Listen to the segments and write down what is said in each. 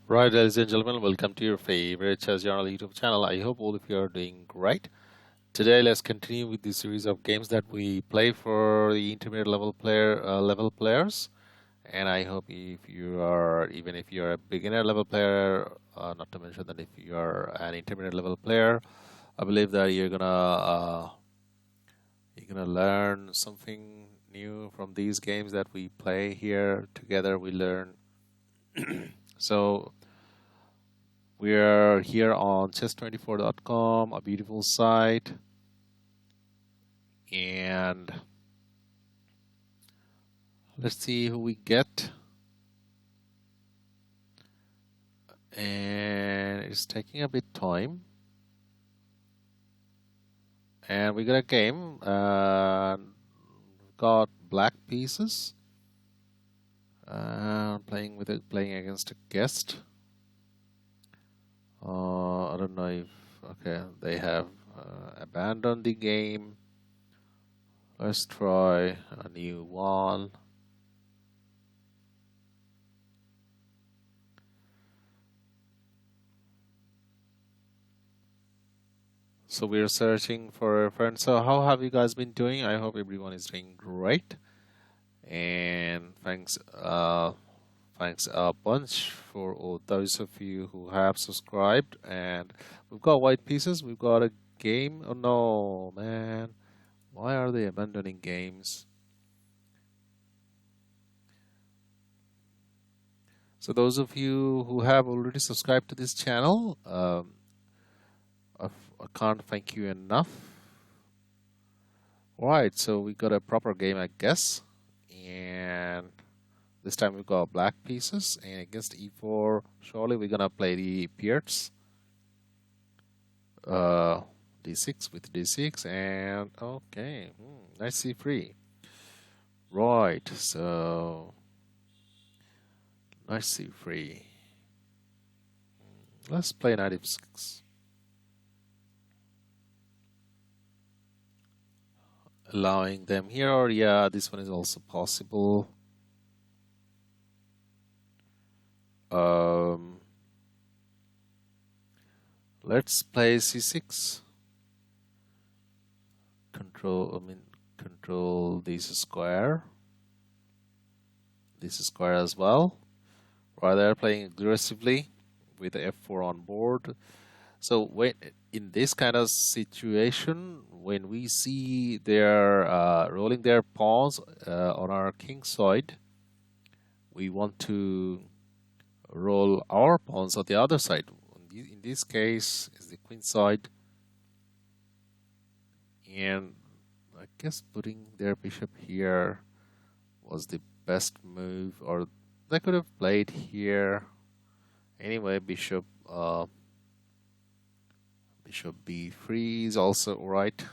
Right, ladies and gentlemen, welcome to your favorite chess journal YouTube channel. I hope all of you are doing great. Today, let's continue with the series of games that we play for the intermediate level players. And I hope if you are, even if you're a beginner level player, not to mention that if you are an intermediate level player, I believe that you're gonna learn something new from these games that we play here together. We learn. So we are here on chess24.com, a beautiful site, and let's see who we get. And it's taking a bit time. And we got a game. Got black pieces. Playing against a guest. I don't know if they have abandoned the game. Let's try a new one. So we're searching for a friend. So how have you guys been doing? I hope everyone is doing great. And thanks a bunch for all those of you who have subscribed. And we've got white pieces. We've got a game. Oh no, man. Why are they abandoning games? So those of you who have already subscribed to this channel, I can't thank you enough. Right, so we got a proper game, I guess. And this time we've got black pieces, and against e4, surely we're gonna play the Pirc d6 with d6, and okay, nice c3. Right, so nice c3. Let's play knight f6. Allowing them here, or yeah, this one is also possible. Let's play c6. Control this square as well. Right, they're playing aggressively with the f4 on board. So when in this kind of situation, when we see they're rolling their pawns on our king side, we want to roll our pawns on the other side. In this case, is the queen side, and I guess putting their bishop here was the best move, or they could have played here. Anyway, bishop b3 is also right.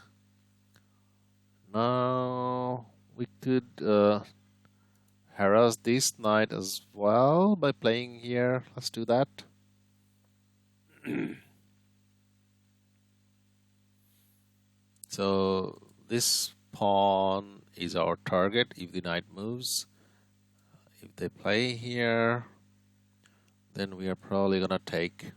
Now we could harass this knight as well by playing here. Let's do that. So this pawn is our target if the knight moves. If they play here, then we are probably gonna take.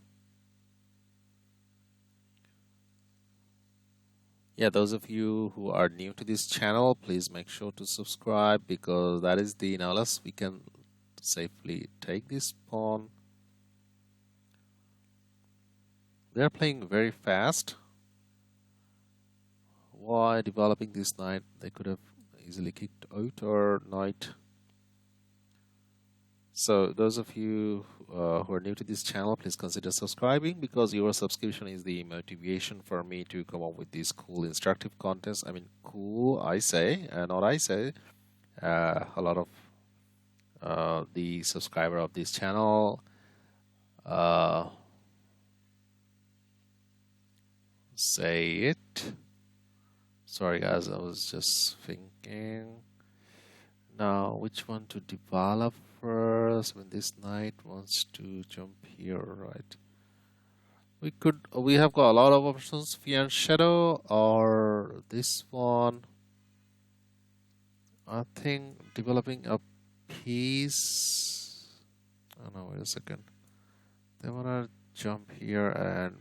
Yeah, those of you who are new to this channel, please make sure to subscribe, because that is the unless we can safely take this pawn. They're playing very fast. Why developing this knight? They could have easily kicked out our knight. So those of you who are new to this channel, please consider subscribing, because your subscription is the motivation for me to come up with these cool instructive contents. I mean, cool, I say, not I say. A lot of the subscriber of this channel say it. Sorry guys, I was just thinking. Now, which one to develop first when this knight wants to jump here, right? We have got a lot of options, Fian Shadow or this one. I think developing a piece. Oh no, wait a second. They wanna jump here and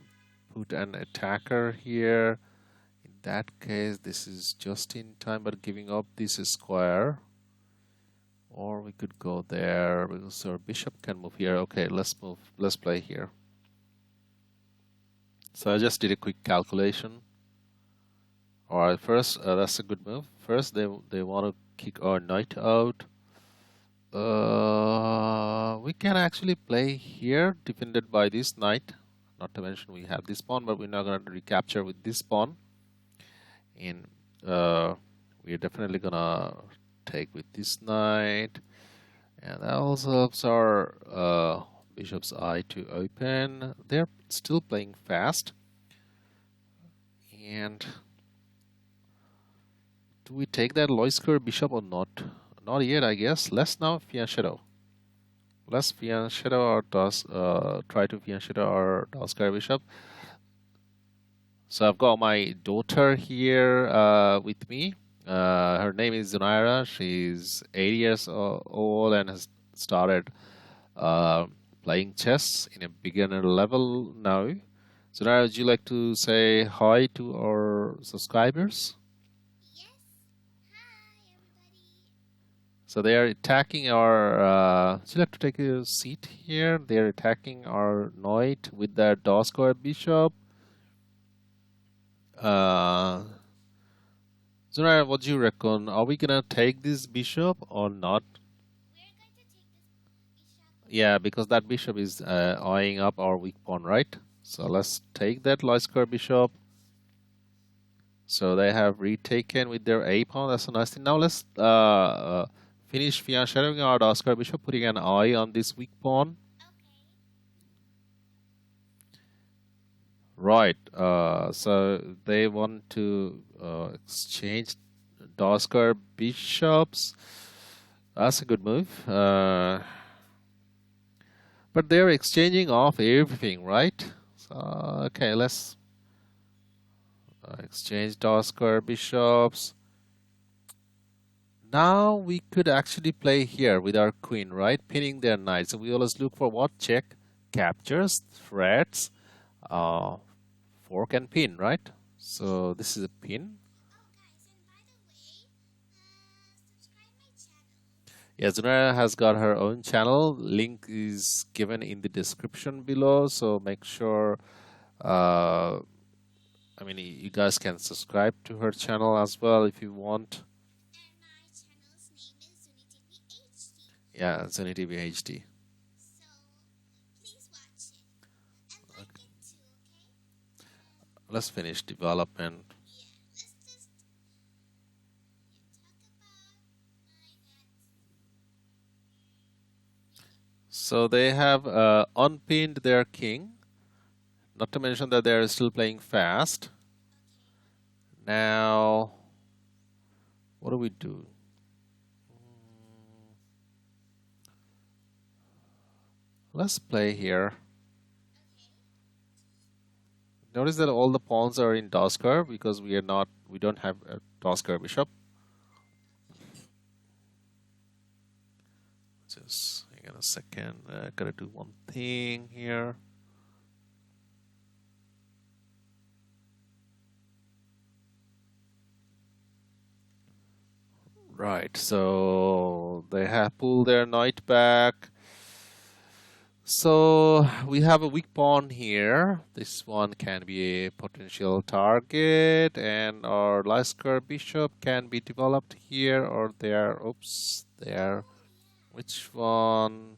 put an attacker here. In that case, this is just in time, but giving up this square. Or we could go there because our bishop can move here. Okay, let's move. Let's play here. So I just did a quick calculation. All right, first that's a good move. First, they want to kick our knight out. We can actually play here, defended by this knight. Not to mention we have this pawn, but we're not going to recapture with this pawn. And we're definitely gonna take with this knight, and that also helps our bishop's eye to open. They're still playing fast. And do we take that low square bishop or not? Not yet, I guess. Let's now fianchetto. Let's fianchetto our try to fianchetto our square bishop. So I've got my daughter here with me. Her name is Zunairah. She's 8 years old and has started playing chess in a beginner level now. Zunairah, would you like to say hi to our subscribers? Yes. Hi, everybody. So they are attacking our. Would you like to take a seat here? They are attacking our knight with their square bishop. Zunairah, what do you reckon? Are we gonna take this bishop or not? We're going to take this bishop. Yeah, because that bishop is eyeing up our weak pawn, right? So let's take that light square bishop. So they have retaken with their a pawn. That's a nice thing. Now let's finish fianchettoing our dark square bishop, putting an eye on this weak pawn. Right. So they want to exchange dark square bishops. That's a good move. But they're exchanging off everything, right? So, okay, let's exchange dark square bishops. Now we could actually play here with our queen, right? Pinning their knight. So we always look for what? Check, captures, threats, fork and pin, right? So this is a pin. Oh, guys, and by the way, subscribe my channel. Yeah, Zunairah has got her own channel. Link is given in the description below. So make sure, you guys can subscribe to her channel as well if you want. And my channel's name is ZuniTV HD. Yeah, ZuniTV HD. So please watch it and like it too, okay? Let's finish development. Yeah, let's just talk about my next. So they have unpinned their king. Not to mention that they're still playing fast. Now, what do we do? Let's play here. Notice that all the pawns are in Dosker because we don't have a Dosker bishop. Just hang on a second. Gotta do one thing here. Right, so they have pulled their knight back. So we have a weak pawn here. This one can be a potential target, and our light square bishop can be developed here or there. Oops, there. Which one?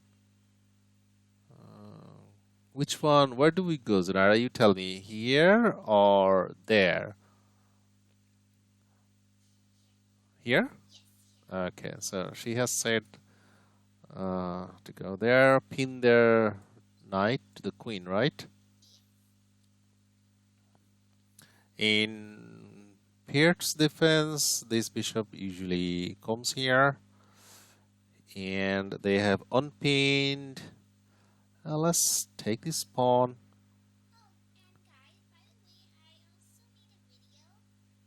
Which one? Where do we go, Zunairah? You tell me, here or there? Here? Okay, so she has said to go there, pin their knight to the queen, right? In Pirc's defense, this bishop usually comes here, and they have unpinned. Let's take this pawn.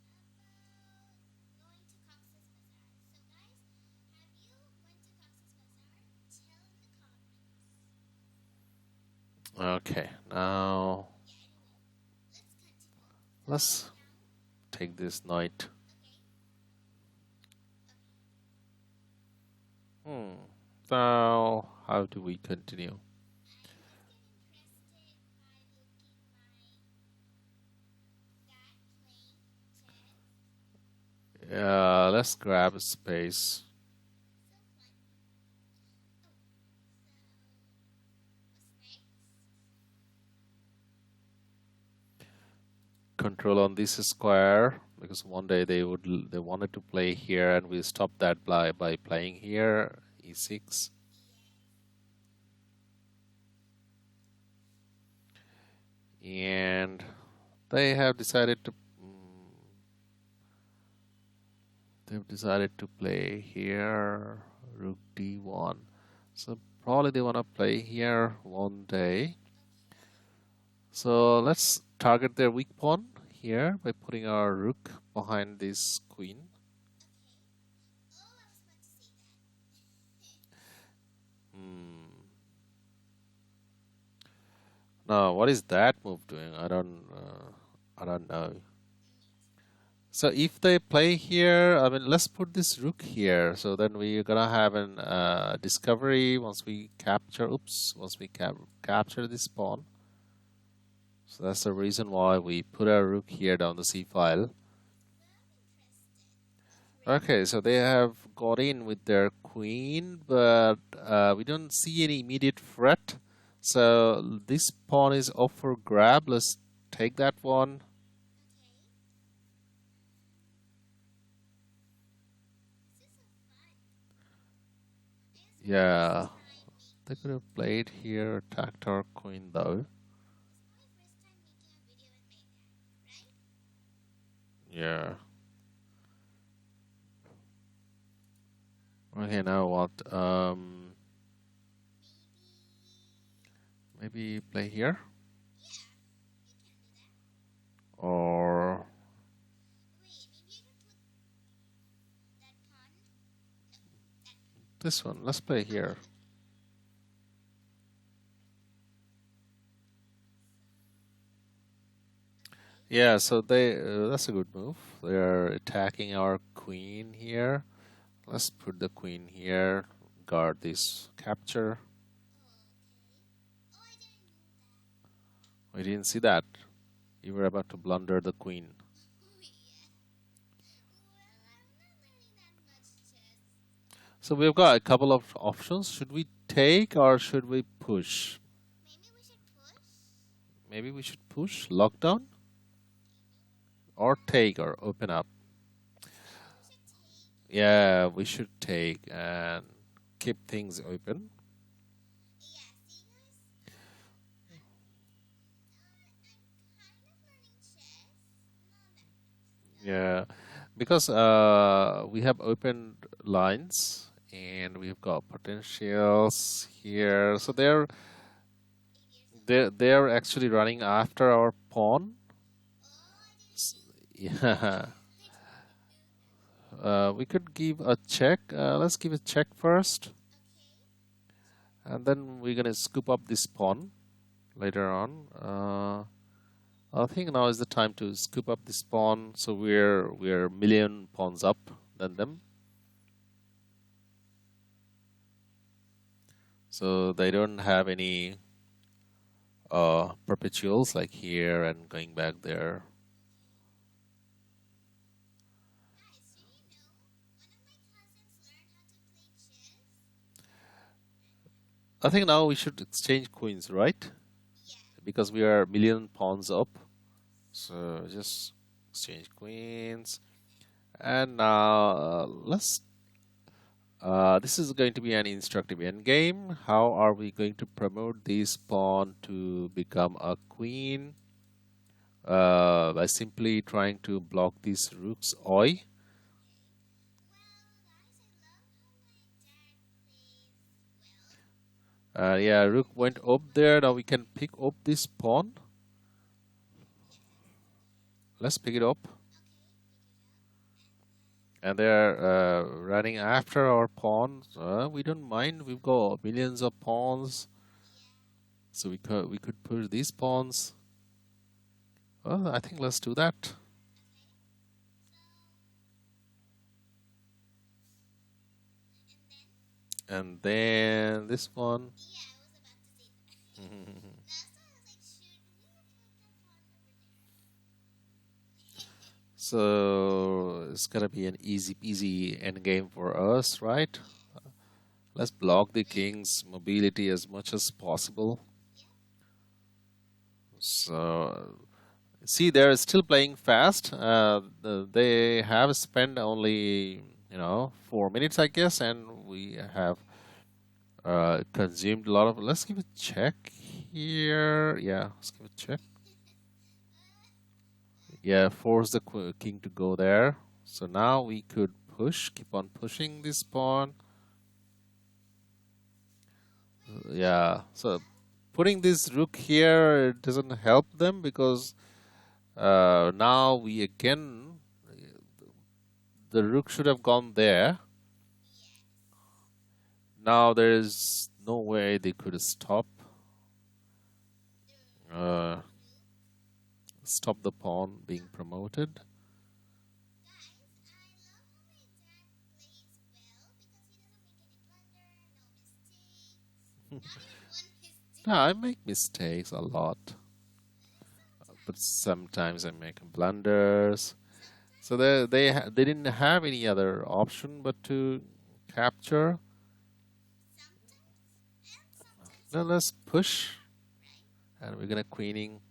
Oh, and guys, by the way, I also made a video about going to Cox's Bazaar. So guys, have you went to Cox's Bazaar? Tell in the comments. Okay, now Let's let's take this knight. Hmm. Now, how do we continue? Let's grab a space. Control on this square because one day they wanted to play here and we stopped that by playing here e6. And they have decided to they've decided to play here rook d1. So probably they want to play here one day. So let's target their weak pawn here by putting our rook behind this queen. Hmm. Now, what is that move doing? I don't know. So if they play here, I mean, let's put this rook here. So then we're gonna have an discovery once we capture. Oops, once we capture this pawn. So that's the reason why we put our rook here down the c file. Okay, so they have got in with their queen, but we don't see any immediate threat. So this pawn is up for grab. Let's take that one. Yeah, they could have played here, attacked our queen though. Yeah. Okay, now what? Maybe play here or this one. Let's play here. Yeah, so that's a good move. They are attacking our queen here. Let's put the queen here, guard this capture. We didn't see that. You were about to blunder the queen. So we've got a couple of options. Should we take or should we push? Maybe we should push, lockdown, or take or open up. Yeah, we should take and keep things open. Yeah, because we have open lines and we've got potentials here. So they're actually running after our pawn. Yeah, we could give a check. Let's give a check first, and then we're gonna scoop up this pawn later on. I think now is the time to scoop up this pawn, so we're million pawns up than them. So they don't have any perpetuals like here and going back there. I think now we should exchange queens, right? Because we are million pawns up. So just exchange queens. And now this is going to be an instructive endgame. How are we going to promote this pawn to become a queen? By simply trying to block this rook's oi. Yeah, rook went up there. Now we can pick up this pawn. Let's pick it up. And they're running after our pawns. We don't mind. We've got millions of pawns. So we could push these pawns. Well, I think let's do that. And then this one. Yeah, I was about to say that. Last one I was like, should we put that pawn over there? So it's gonna be an easy peasy end game for us, right? Let's block the king's mobility as much as possible. So see, they're still playing fast. They have spent only 4 minutes, I guess, and we have consumed a lot of. Let's give a check here. Yeah, let's give a check. Yeah, force the king to go there. So now we could push, keep on pushing this pawn. Yeah, so putting this rook here doesn't help them because now we again, the rook should have gone there. Now there is no way they could uh, stop the pawn being promoted. Guys, I love how my dad plays well because he doesn't make any blunder, no mistakes. Not even one mistake. No, I make mistakes a lot, but sometimes I make blunders. So they didn't have any other option but to capture. Now let's push, and we're gonna queening,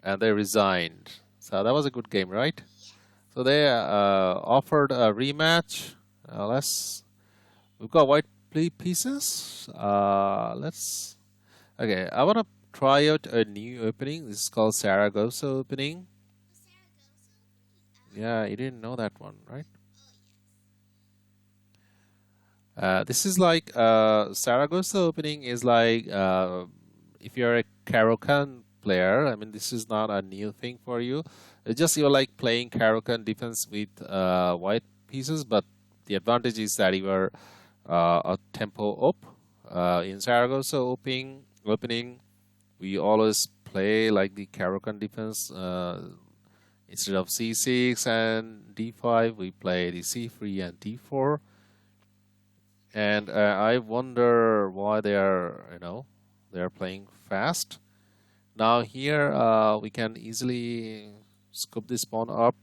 and they resigned. So that was a good game, right? So they offered a rematch. We've got white pieces. Let's. Okay, I wanna try out a new opening. This is called Saragossa Opening. Saragossa opening. Yeah, you didn't know that one, right? Oh yes. This is like Saragossa Opening is like if you're a Car-Kann player. I mean, this is not a new thing for you. It's just you're like playing Car-Kann defense with white pieces, but the advantage is that you are a tempo up. In Saragossa opening, we always play like the Car-Kann defense. Instead of c6 and d5, we play the c3 and d4. And I wonder why they are playing fast. Now here we can easily scoop this pawn up,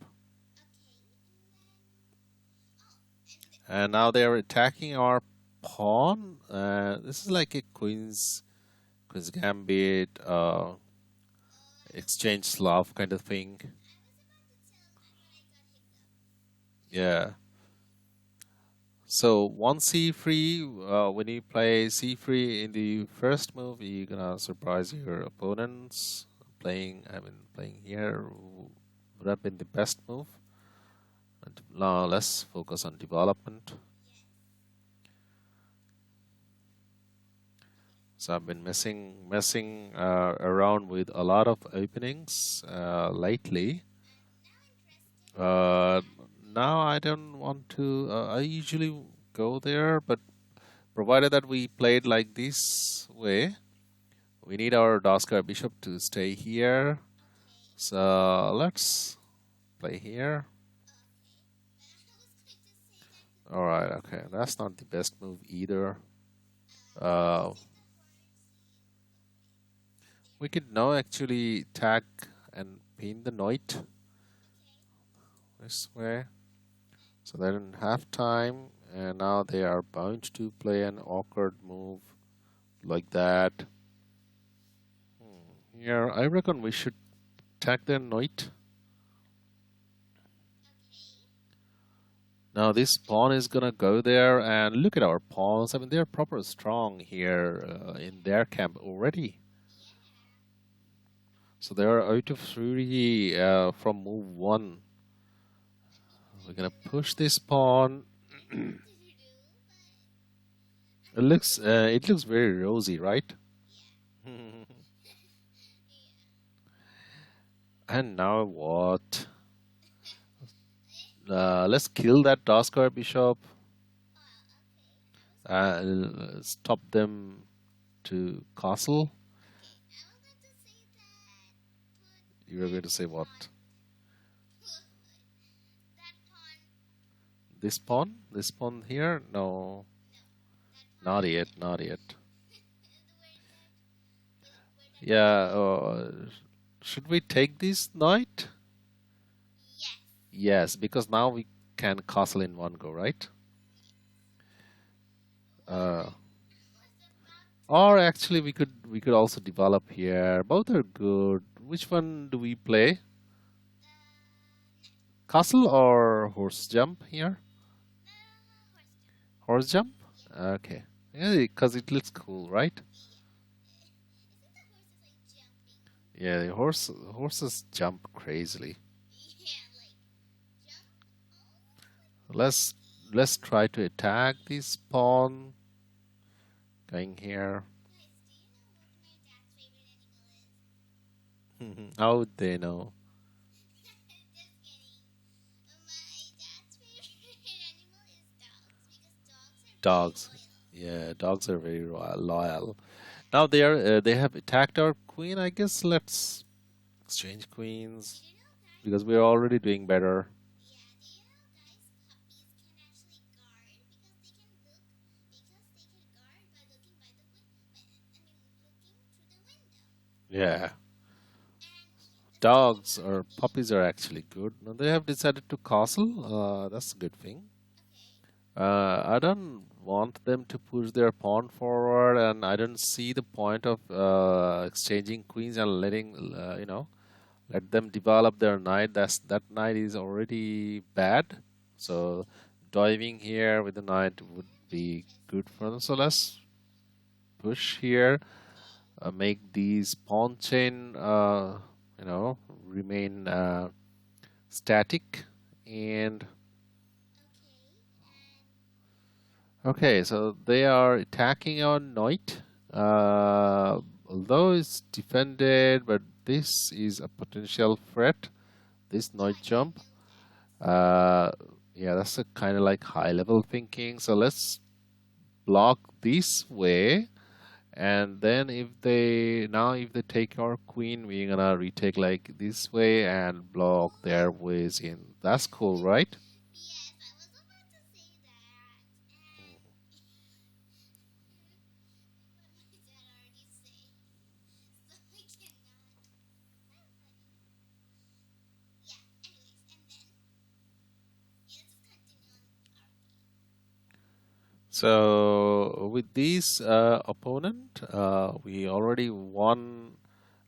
and now they are attacking our pawn. This is like a queen's gambit, exchange Slav kind of thing. Yeah. So one c3, when you play c3 in the first move, you're gonna surprise your opponents. Playing here would have been the best move. And now let's focus on development. So I've been messing around with a lot of openings lately. Now I don't want to. I usually go there, but provided that we played like this way, we need our Doskar bishop to stay here. So let's play here. All right, okay, that's not the best move either. We could now actually tag and pin the knight this way. So they didn't have time, and now they are bound to play an awkward move like that. Here, I reckon we should attack their knight. Now this pawn is gonna go there, and look at our pawns. I mean, they're proper strong here in their camp already. So they are out of 3 from move 1. We're gonna push this pawn. It looks very rosy, right? And now what? Let's kill that Doskar bishop. Stop them to castle. Okay, I would like to say that You were going to say what? put that pawn, This pawn? This pawn here? No, no, that pawn not in yet, the, not yet. where Yeah, that knight should we take this knight? is. Yes. Yes, because now we can castle in one go, right? Uh, What? I was about to or actually, we could also develop here. Both are good. Which one do we play? uh, Castle or horse jump here? horse jump. Horse jump? Yeah. Okay. Yeah, because it looks cool, right? Isn't the horses like jumping? Yeah, the horses jump crazily. Yeah, like jump almost like Let's crazy. let's try to attack this pawn. Going here. Guys, do you know what my dad's favorite animal is? How would they know? Just kidding. My dad's favorite animal is dogs because dogs are very Dogs. loyal. Yeah, dogs are very loyal. Now they have attacked our queen. I guess let's exchange queens Do you know, guys? because we're already doing better. Yeah, do you know, guys? Puppies can actually guard because they can guard by looking by the looking through the window. Yeah, And just kidding. dogs or puppies are actually good. Now they have decided to castle. That's a good thing. Okay. I don't want them to push their pawn forward, and I don't see the point of exchanging queens and letting let them develop their knight. That knight is already bad, so diving here with the knight would be good for them. So let's push here, make these pawn chain, remain static, and okay, so they are attacking our knight. Although it's defended, but this is a potential threat. This Yeah, knight they jump. built it. Uh, yeah, that's a kind of like high level thinking. So let's block this way, and then if they take our queen, we're gonna retake like this way and block Oh, their ways in. That's cool, right? yes, I was about to say that. And what my dad already say. So we cannot. I'm funny. Yeah, anyways, and then yeah, let's just continue on our game. So with this opponent, we already won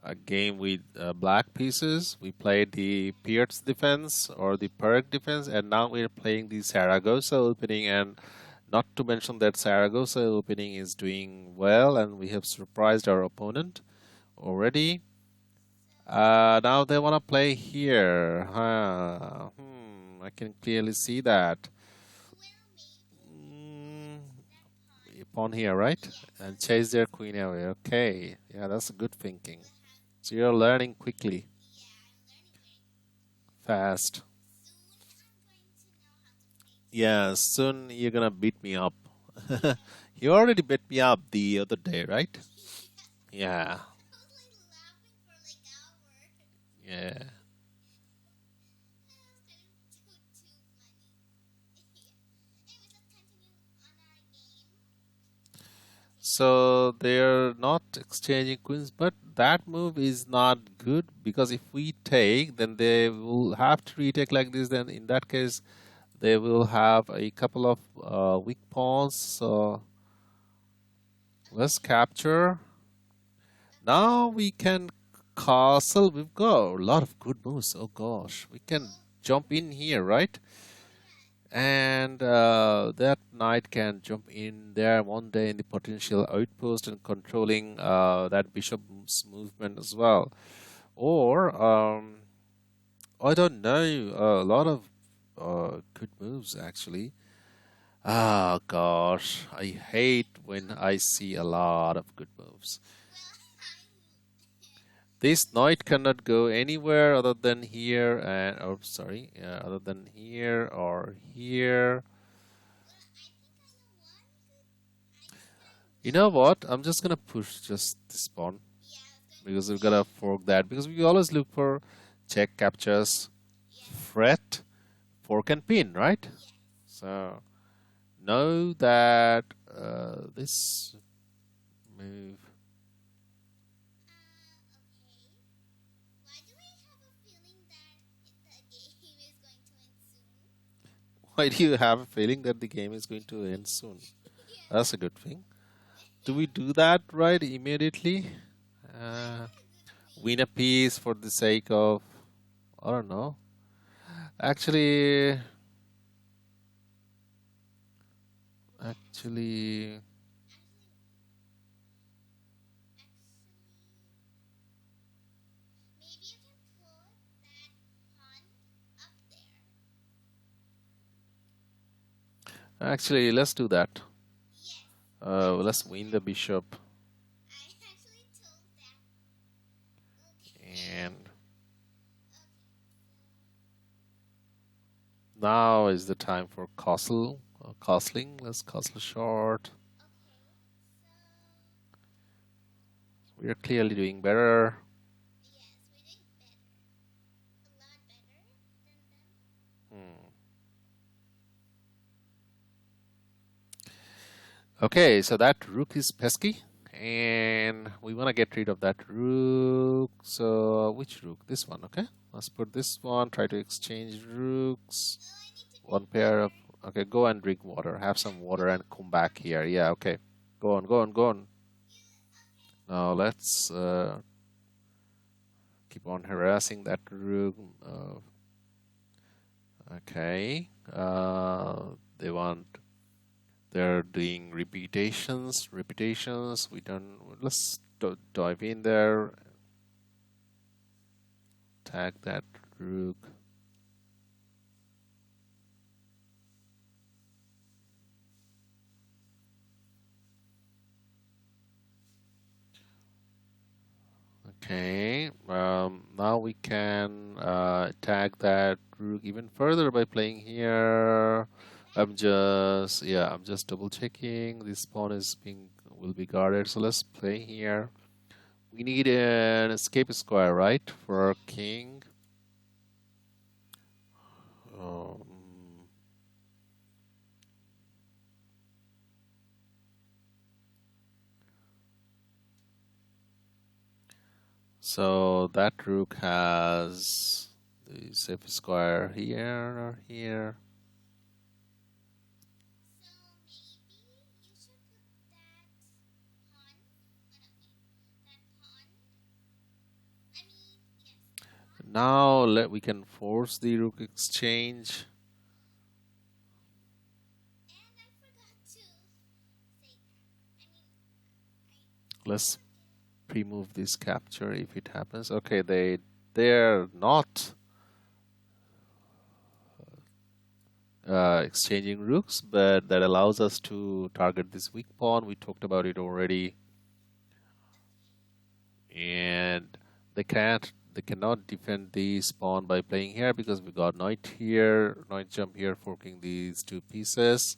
a game with black pieces. We played the Pirc Defense or the Pirc Defense, and now we're playing the Saragossa Opening. And not to mention that Saragossa Opening is doing well, and we have surprised our opponent already. Now they want to play here. I can clearly see that. So, well, maybe Mm, that pawn. Pawn here, right? Yes, And so that chase their queen away. Okay. Yeah, that's a good we thinking. will have. So you're learning quickly, Yeah, I'm learning very fast. soon. I'm going to know how to play this Yeah, game. soon you're gonna beat me up. Yes. You already beat me up the other day, right? Yeah. Yeah, I was like laughing for like hours. yeah. That was kind of too funny. Yeah. Anyways, let's continue on our game. Okay. So they're not exchanging queens, but that move is not good because if we take, then they will have to retake like this. Then in that case, they will have a couple of weak pawns. So let's Okay. capture. Okay. Now we can castle. We've got a lot of good moves. Oh gosh, we can Oh. jump in here, right? Oh yeah. And that knight can jump in there one day in the potential outpost and controlling that bishop's movement as well. Or I don't know, a lot of good moves actually. Ah gosh, I hate when I see a lot of good moves. Well, This knight cannot go anywhere other than here and oh sorry, other than here or here. well, I think I know one good. I think You know what? I'm just gonna push just this pawn Yeah, I was going to because we've say. gotta fork that because we always look for check captures, Yes. fret, fork and pin, right? Yes. So know that this move. Okay. Why do I have a feeling that the game is going to end soon? Why do you have a feeling that the game is going to end soon? Yeah. That's a good thing. Do we do that right immediately? Why is Uh, that a good thing? Win a piece for the sake of, I don't know. Actually, actually, Actually, maybe you can put that pawn up there. actually, let's do that. Yes, I Let's told win that. the bishop, I actually told that. Okay. and now is the time for castling. Let's castle short. Okay. We are clearly doing better. So, yes, we're doing better. A lot better than them. Hmm. Okay, so that rook is pesky, and we want to get rid of that rook. So which rook? This one, okay? Let's put this one. Try to exchange rooks. Oh, I need to One drink pair of. water. Okay, go and drink water. Have some water and come back here. Yeah, okay. Go on, go on, go on. Now let's keep on harassing that rook. Okay. They want. They're doing repetitions. We don't. Let's dive in there. Tag that rook. Okay. Now we can tag that rook even further by playing here. I'm just double checking. This pawn is being will be guarded. So let's play here. We need an escape square, right, for our king. Um, so that rook has the safe square here or here. So maybe you should put that pawn. Oh, no, that pawn. I mean, yes, pawn. Now we can force the rook exchange. And I forgot to say that. I mean, I Let's forget. pre-move this capture if it happens. Okay, they're not exchanging rooks, but that allows us to target this weak pawn. We talked about it already, and they cannot defend this pawn by playing here because we got knight here, knight jump here, forking these two pieces.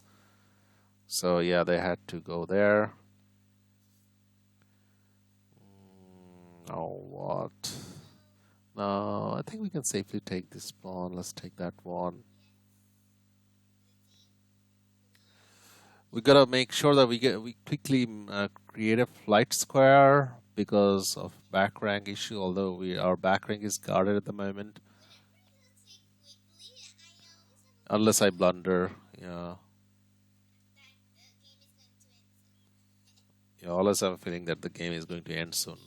So yeah, they had to go there. Oh, what? No, I think we can safely take this pawn. Let's take that one. We gotta make sure that we quickly create a flight square because of back rank issue. Although our back rank is guarded at the moment, Whenever you say quickly, I always have a unless I feeling blunder. Yeah, that the game is going to end soon. I always have a feeling that the game is going to end soon.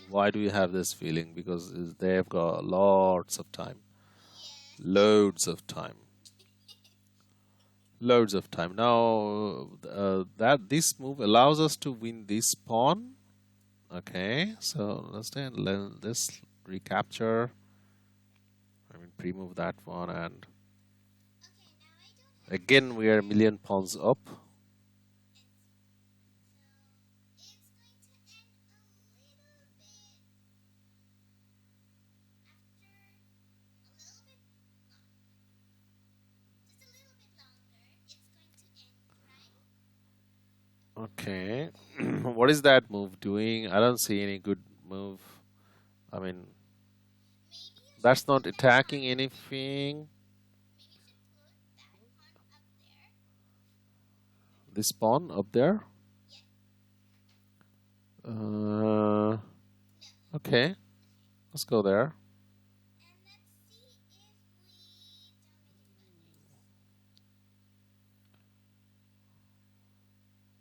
Why do you have this feeling? Because they've got lots of time, Yeah. loads of time, loads of time. Now that this move allows us to win this pawn. Okay, so let's recapture. I mean, pre-move that one, and Okay, now I don't have again we are a million pawns up. end soon. So it's going to end a little bit after a little bit just a little bit longer. It's going to end, right? Okay. what is that move doing? I don't see any good move. I mean, Maybe you should that's not put that pawn attacking up there. anything. Maybe you should put that pawn up there. This pawn up there. Yes. Uh, No. okay, let's go there. And let's see if we don't make any blunders.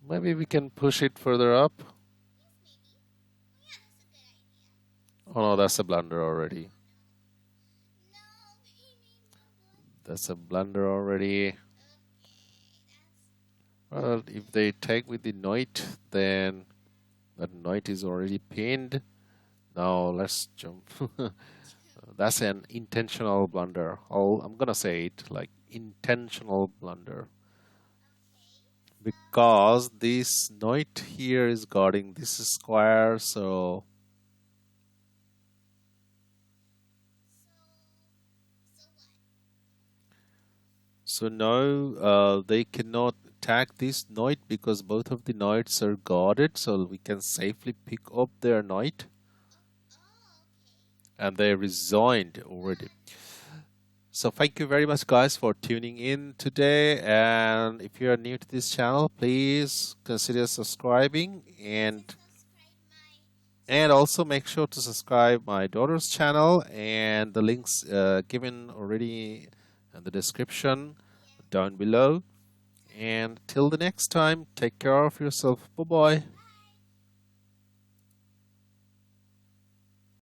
Maybe we can push it further up. Yes, maybe. Oh, yeah, that's a good idea. Oh no, that's a blunder already. No, we made no blunder. That's a blunder already. Okay, Well, if they take with the knight, then that knight is already pinned. Now let's jump. That's an intentional blunder. I'm gonna say it like intentional blunder. Because this knight here is guarding this square, so so what? now they cannot attack this knight because both of the knights are guarded, so we can safely pick up their knight, Oh, okay. and they resigned already. So thank you very much, guys, for tuning in today. And if you are new to this channel, please consider subscribing, and also make sure to subscribe my daughter's channel, and the links given already in the description down below. And till the next time, take care of yourself. Bye bye.